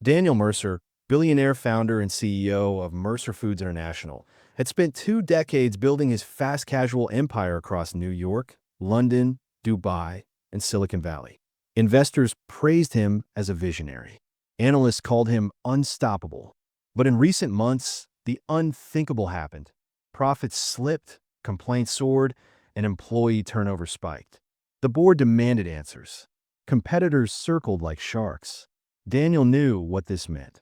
Daniel Mercer, billionaire founder and CEO of Mercer Foods International, had spent 2 decades building his fast casual empire across New York, London, Dubai, and Silicon Valley. Investors praised him as a visionary. Analysts called him unstoppable. But in recent months, the unthinkable happened. Profits slipped, complaints soared, and employee turnover spiked. The board demanded answers. Competitors circled like sharks. Daniel knew what this meant.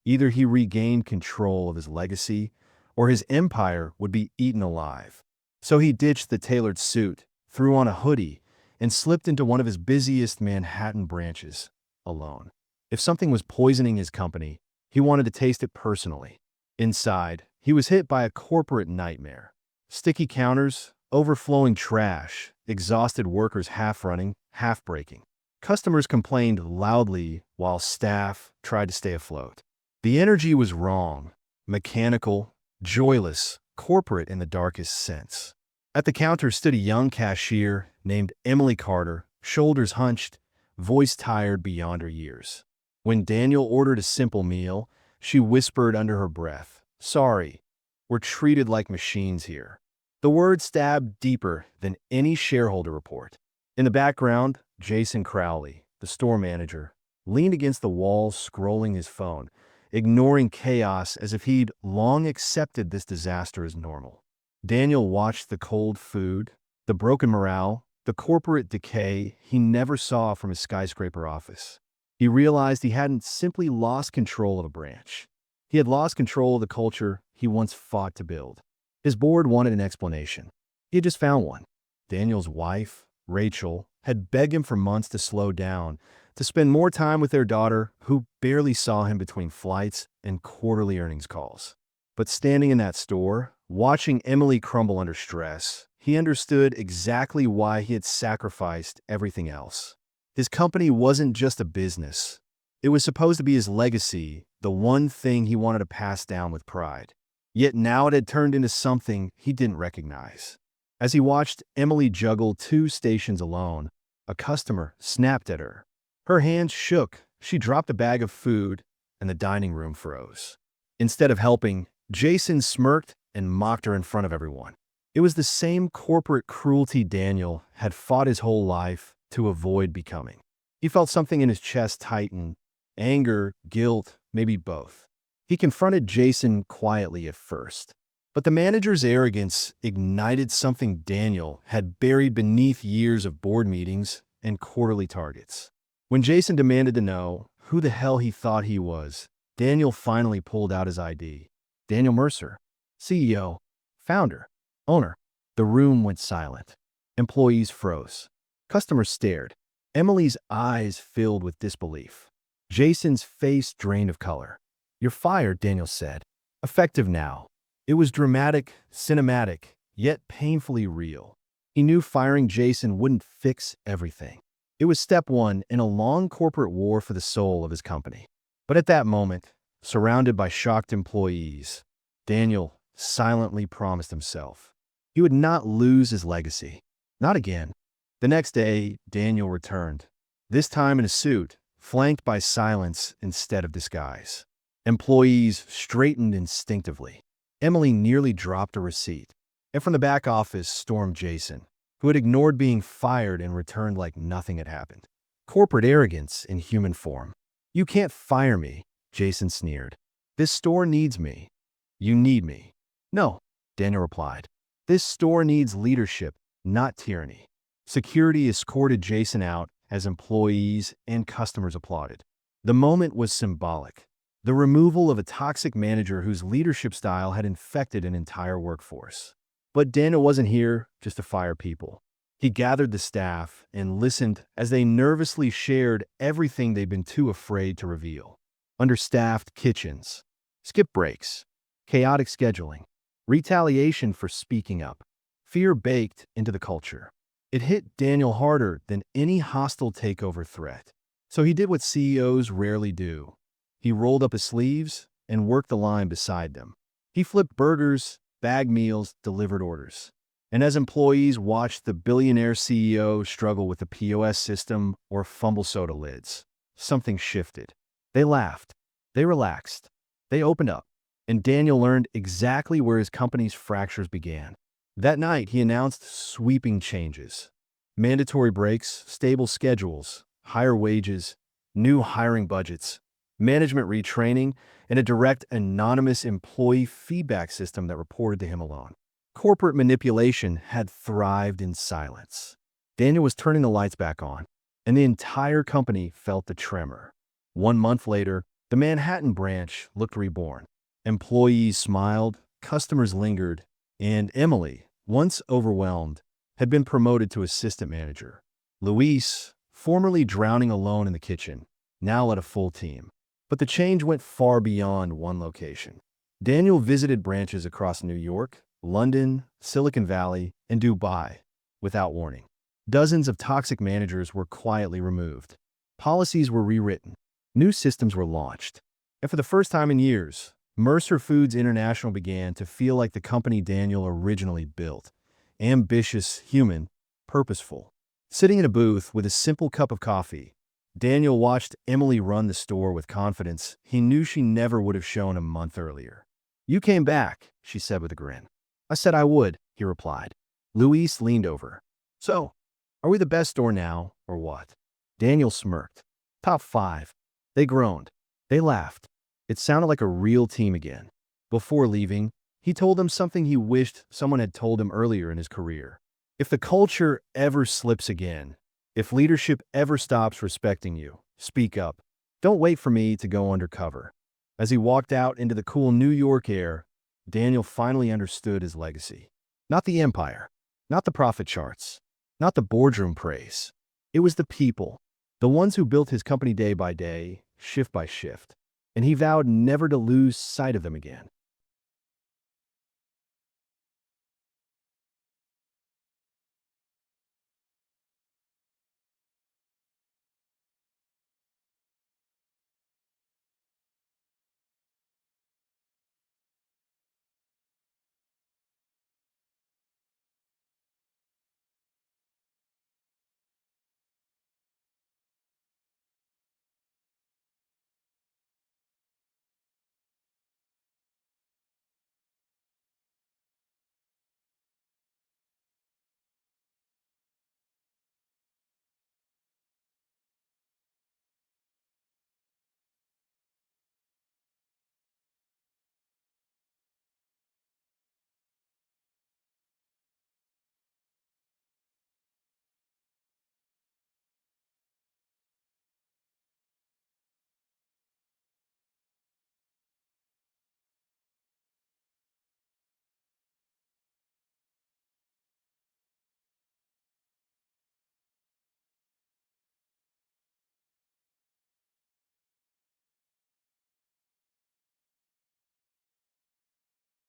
Either he regained control of his legacy, or his empire would be eaten alive. So he ditched the tailored suit, threw on a hoodie, and slipped into one of his busiest Manhattan branches, alone. If something was poisoning his company, he wanted to taste it personally. Inside, he was hit by a corporate nightmare. Sticky counters, overflowing trash, exhausted workers half running, half breaking. Customers complained loudly while staff tried to stay afloat. The energy was wrong, mechanical, joyless, corporate in the darkest sense. At the counter stood a young cashier named Emily Carter, shoulders hunched, voice tired beyond her years. When Daniel ordered a simple meal, she whispered under her breath, "Sorry, we're treated like machines here." The word stabbed deeper than any shareholder report. In the background, Jason Crowley, the store manager, leaned against the wall scrolling his phone, ignoring chaos as if he'd long accepted this disaster as normal. Daniel watched the cold food, the broken morale, the corporate decay he never saw from his skyscraper office. He realized he hadn't simply lost control of a branch. He had lost control of the culture he once fought to build. His board wanted an explanation. He had just found one. Daniel's wife, Rachel, had begged him for months to slow down, to spend more time with their daughter, who barely saw him between flights and quarterly earnings calls. But standing in that store, watching Emily crumble under stress, he understood exactly why he had sacrificed everything else. His company wasn't just a business. It was supposed to be his legacy, the one thing he wanted to pass down with pride. Yet now it had turned into something he didn't recognize. As he watched Emily juggle 2 stations alone, a customer snapped at her. Her hands shook, she dropped a bag of food, and the dining room froze. Instead of helping, Jason smirked and mocked her in front of everyone. It was the same corporate cruelty Daniel had fought his whole life to avoid becoming. He felt something in his chest tighten, anger, guilt, maybe both. He confronted Jason quietly at first, but the manager's arrogance ignited something Daniel had buried beneath years of board meetings and quarterly targets. When Jason demanded to know who the hell he thought he was, Daniel finally pulled out his ID. Daniel Mercer, CEO, founder, owner. The room went silent. Employees froze. Customers stared. Emily's eyes filled with disbelief. Jason's face drained of color. "You're fired," Daniel said. "Effective now." It was dramatic, cinematic, yet painfully real. He knew firing Jason wouldn't fix everything. It was step one in a long corporate war for the soul of his company. But at that moment, surrounded by shocked employees, Daniel silently promised himself he would not lose his legacy. Not again. The next day, Daniel returned, this time in a suit, flanked by silence instead of disguise. Employees straightened instinctively. Emily nearly dropped a receipt. And from the back office stormed Jason, who had ignored being fired and returned like nothing had happened. Corporate arrogance in human form. "You can't fire me," Jason sneered. "This store needs me. You need me." "No," Daniel replied. "This store needs leadership, not tyranny." Security escorted Jason out as employees and customers applauded. The moment was symbolic. The removal of a toxic manager whose leadership style had infected an entire workforce. But Daniel wasn't here just to fire people. He gathered the staff and listened as they nervously shared everything they'd been too afraid to reveal. Understaffed kitchens, skip breaks, chaotic scheduling, retaliation for speaking up, fear baked into the culture. It hit Daniel harder than any hostile takeover threat. So he did what CEOs rarely do. He rolled up his sleeves and worked the line beside them. He flipped burgers, bagged meals, delivered orders. And as employees watched the billionaire CEO struggle with the POS system or fumble soda lids, something shifted. They laughed. They relaxed. They opened up. And Daniel learned exactly where his company's fractures began. That night, he announced sweeping changes. Mandatory breaks, stable schedules, higher wages, new hiring budgets, management retraining, and a direct anonymous employee feedback system that reported to him alone. Corporate manipulation had thrived in silence. Daniel was turning the lights back on, and the entire company felt the tremor. 1 month later, the Manhattan branch looked reborn. Employees smiled, customers lingered, and Emily, once overwhelmed, had been promoted to assistant manager. Luis, formerly drowning alone in the kitchen, now led a full team. But the change went far beyond one location. Daniel visited branches across New York, London, Silicon Valley, and Dubai without warning. Dozens of toxic managers were quietly removed. Policies were rewritten. New systems were launched. And for the first time in years, Mercer Foods International began to feel like the company Daniel originally built. Ambitious, human, purposeful. Sitting in a booth with a simple cup of coffee, Daniel watched Emily run the store with confidence he knew she never would have shown a month earlier. "You came back," she said with a grin. "I said I would," he replied. Luis leaned over. "So, are we the best store now, or what?" Daniel smirked. "Top 5. They groaned. They laughed. It sounded like a real team again. Before leaving, he told them something he wished someone had told him earlier in his career. If the culture ever slips again, if leadership ever stops respecting you, speak up. Don't wait for me to go undercover. As he walked out into the cool New York air, Daniel finally understood his legacy. Not the empire, not the profit charts, not the boardroom praise. It was the people, the ones who built his company day by day, shift by shift. And he vowed never to lose sight of them again.